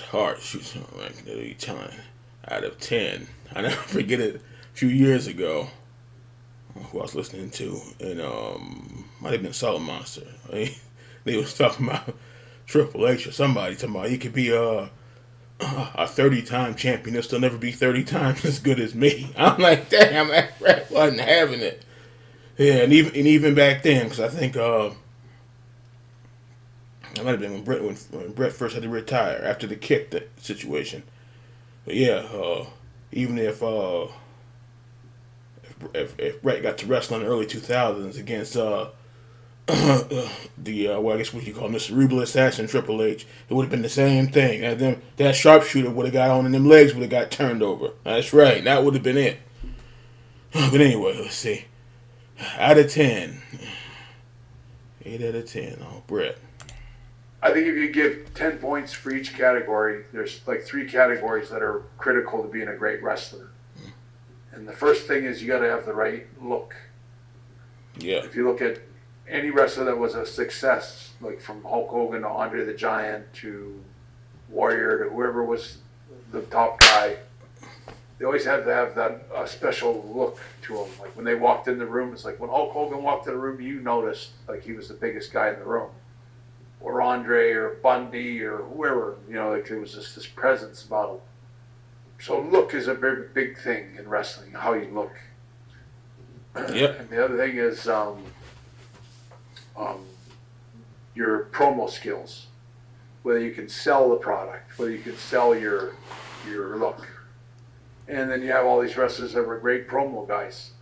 Bret Hart. She's ranked at 10 out of 10. I never forget it. A few years ago, who I was listening to, and might have been Solid Monster. They was talking about Triple H or somebody talking about he could be a 30-time champion. He'll still never be 30 times as good as me. I'm like, damn, that Bret wasn't having it. Yeah, and even back then, because I think it might have been when Bret first had to retire after the kick situation. But yeah, even if Bret got to wrestle in the early 2000s against I guess what you call him, the cerebral assassin Triple H, it would have been the same thing. And that sharpshooter would have got on, and them legs would have got turned over. That's right, that would have been it. But anyway, let's see. Out of 10, 8 out of 10. Oh, Bret. I think if you give 10 points for each category, there's like 3 categories that are critical to being a great wrestler. And the first thing is you got to have the right look. Yeah. If you look at any wrestler that was a success, like from Hulk Hogan to Andre the Giant to Warrior to whoever was the top guy, they always had to have that special look to them. Like when they walked in the room, it's like when Hulk Hogan walked in the room, you noticed like he was the biggest guy in the room. Or Andre or Bundy or whoever, like there was just this presence about him. So look is a very big thing in wrestling, how you look. Yep. And the other thing is your promo skills, whether you can sell the product, whether you can sell your look. And then you have all these wrestlers that were great promo guys.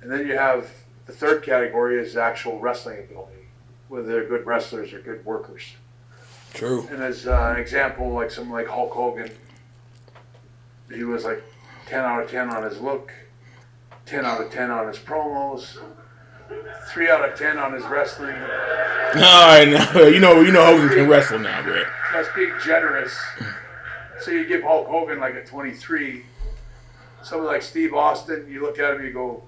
And then you have the third category is actual wrestling ability, whether they're good wrestlers or good workers. True. And as an example, like someone like Hulk Hogan, he was like 10 out of 10 on his look, 10 out of 10 on his promos, 3 out of 10 on his wrestling. All right, now you know Hogan can wrestle now, Bret. That's being generous. So you give Hulk Hogan like a 23. Someone like Steve Austin, you look at him, you go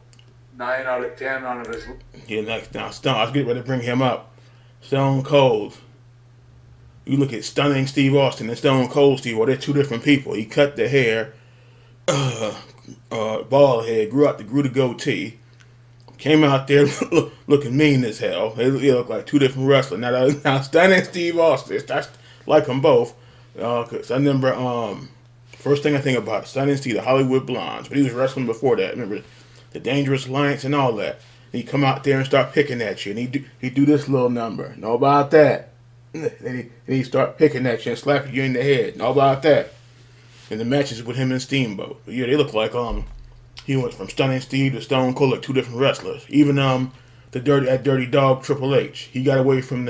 9 out of 10 on his. Yeah, now Stone. I was getting ready to bring him up. Stone Cold. You look at Stunning Steve Austin and Stone Cold Steve. Well, they're two different people. He cut the hair, bald head, grew the goatee. Came out there looking mean as hell. They look like two different wrestlers. Now Stunning Steve Austin. I like them both. Cause I remember first thing I think about Stunning Steve, the Hollywood Blondes, but he was wrestling before that. Remember the Dangerous Alliance and all that. And he come out there and start picking at you, and he do this little number. Know about that? And he start picking at you and slapping you in the head. Know about that? And the matches with him and Steamboat. But yeah, they look like he went from Stunning Steve to Stone Cold, like two different wrestlers. Even that dirty dog Triple H, he got away from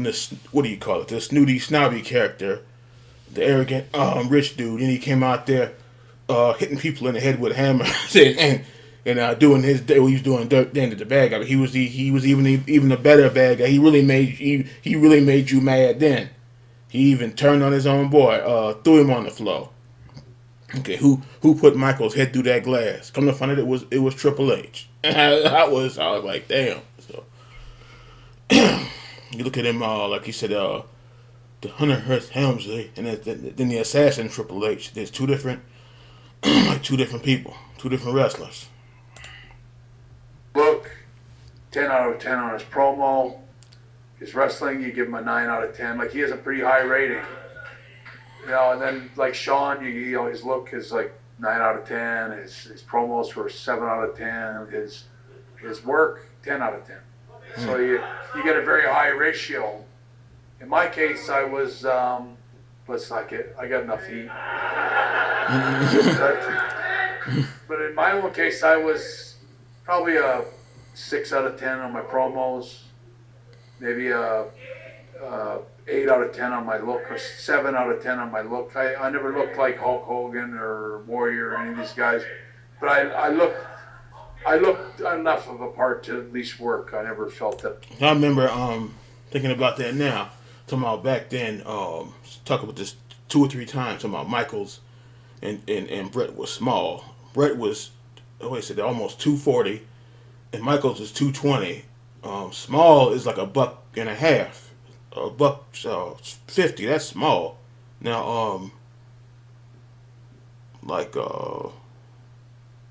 this, what do you call it? The snooty snobby character, the arrogant rich dude, and he came out there hitting people in the head with hammers and doing his what he was doing then to the bad guy. But he was even a better bad guy. He really made you mad then. He even turned on his own boy, threw him on the floor. Okay, who put Michael's head through that glass? Come to find out, it was Triple H. I was like, damn. So you look at him, like you said, the Hunter Hearst Helmsley, and then the assassin Triple H. There's two different people, two different wrestlers. Look, 10 out of 10 on his promo. His wrestling, you give him a 9 out of 10. Like, he has a pretty high rating. And then like Shawn, his look is like 9 out of 10. His promos were 7 out of 10. His work, 10 out of 10. So you get a very high ratio. In my case, I was, let's not get, I got enough heat. But in my own case, I was probably a 6 out of 10 on my promos, maybe a 8 out of 10 on my look, or 7 out of 10 on my look. I never looked like Hulk Hogan or Warrior or any of these guys, but I looked enough of a part to at least work. I never felt that. I remember thinking about that now. Talking about back then, talk about this 2 or 3 times. Talking about Michaels and Bret was small. Bret was, almost 240, and Michaels was 220. Small is like $1.50. $1.50. That's small. Now, like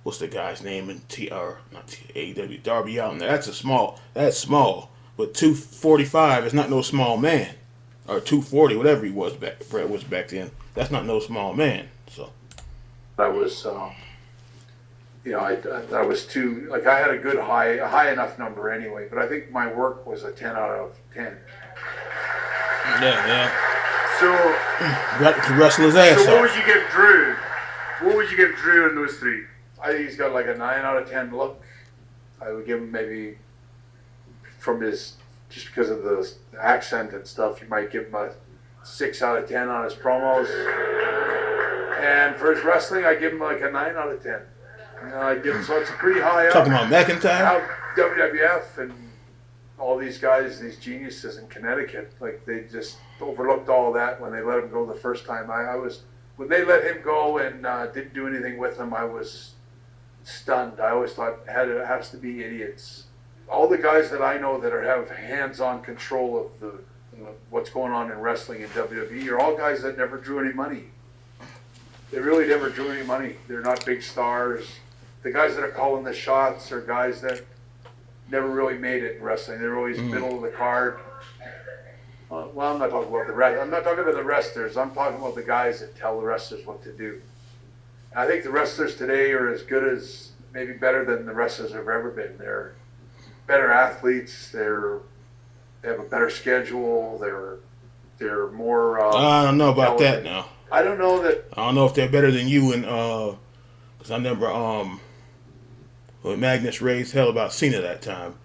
what's the guy's name in not AEW, Darby Allin. That's small, but 245 is not no small man, or 240, whatever he was Bret was back then. That's not no small man. So I was, I was too, like, I had a high enough number anyway, but I think my work was a 10 out of 10. Yeah. So, Got to wrestle his ass so what off. would you give Drew? What would you give Drew in those three? I think he's got like a 9 out of 10 look. I would give him maybe, from his, just because of the accent and stuff, you might give him a 6 out of 10 on his promos. And for his wrestling, I give him like a 9 out of 10. I give him, so it's a pretty high up. Talking about McIntyre? How WWF and all these guys, these geniuses in Connecticut, like they just overlooked all that when they let him go the first time. When they let him go and didn't do anything with him, I was stunned. I always thought it has to be idiots. All the guys that I know that have hands-on control of what's going on in wrestling in WWE are all guys that never drew any money. They really never drew any money. They're not big stars. The guys that are calling the shots are guys that never really made it in wrestling. They're always middle of the card. Well, I'm not talking about the rest. I'm not talking about the wrestlers. I'm talking about the guys that tell the wrestlers what to do. And I think the wrestlers today are as good as, maybe better than the wrestlers have ever been. They're better athletes. They have a better schedule. They're more. I don't know about that now. I don't know that. I don't know if they're better than you, and because I remember when Magnus raised hell about Cena that time,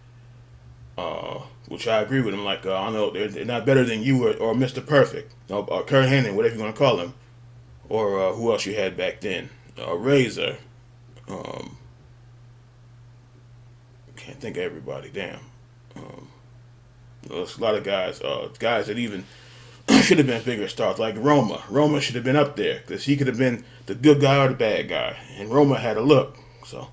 which I agree with him. Like I don't know, they're not better than you or Mr. Perfect or Kurt Hennig, whatever you want to call him, or who else you had back then, Razor. Can't think of everybody. Damn. There's a lot of guys that even should have been bigger stars, like Roma. Roma should have been up there because he could have been the good guy or the bad guy, and Roma had a look. So,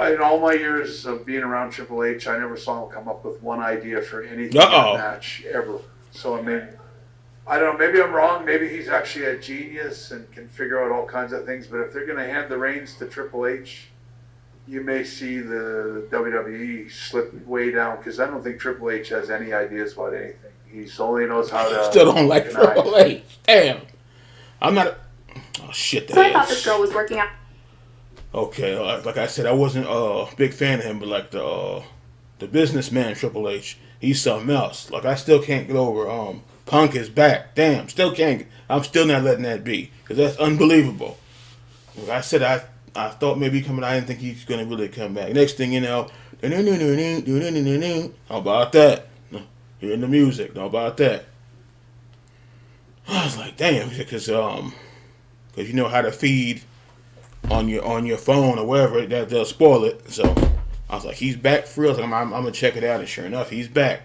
In all my years of being around Triple H, I never saw him come up with one idea for anything in a match ever. So I mean, I don't know. Maybe I'm wrong. Maybe he's actually a genius and can figure out all kinds of things. But if they're going to hand the reins to Triple H, you may see the WWE slip way down because I don't think Triple H has any ideas about anything. He only knows how to. Still don't like Triple H. Damn. I'm not. Oh shit. So I thought this girl was working out. Okay, like I said, I wasn't a big fan of him, but like the businessman Triple H, he's something else. Like I still can't get over Punk is back. Damn, still can't. I'm still not letting that be because that's unbelievable. Like I said, I thought maybe coming. I didn't think he's gonna really come back. Next thing you know, how about that? Hearing the music, how about that? I was like, damn, because you know how to feed on your phone or whatever, that they'll spoil it. So I was like, he's back for real. So I'm gonna check it out, and sure enough, he's back.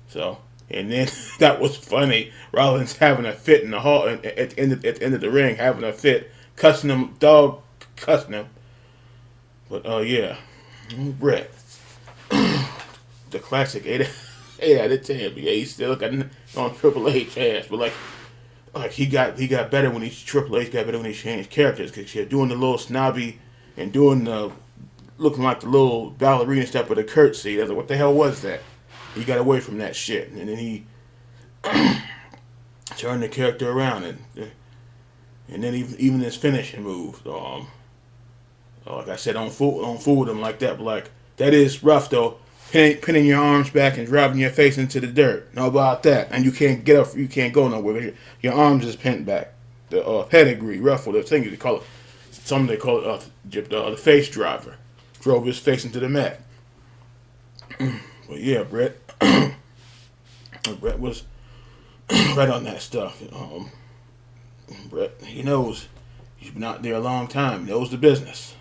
So and then that was funny. Rollins having a fit in the hall at the end of the ring, having a fit, cussing him, cussing him. But yeah, Bret, the classic 8 out of 10. But yeah, he still got on Triple H ass, but like he got better when Triple H got better when he changed characters because you're doing the little snobby and doing the looking like the little ballerina step with a curtsy. I was like, what the hell was that? He got away from that shit, and then he turned the character around, and then even his finishing move. Like I said, don't fool with him like that. But like that is rough though. Pinning your arms back and driving your face into the dirt. How about that? And you can't get up. You can't go nowhere. Your arms is pinned back. The pedigree, ruffle, the thing they call it. Some they call it the face driver. Drove his face into the mat. But yeah, Bret was right on that stuff. Bret, he knows. He's been out there a long time. He knows the business.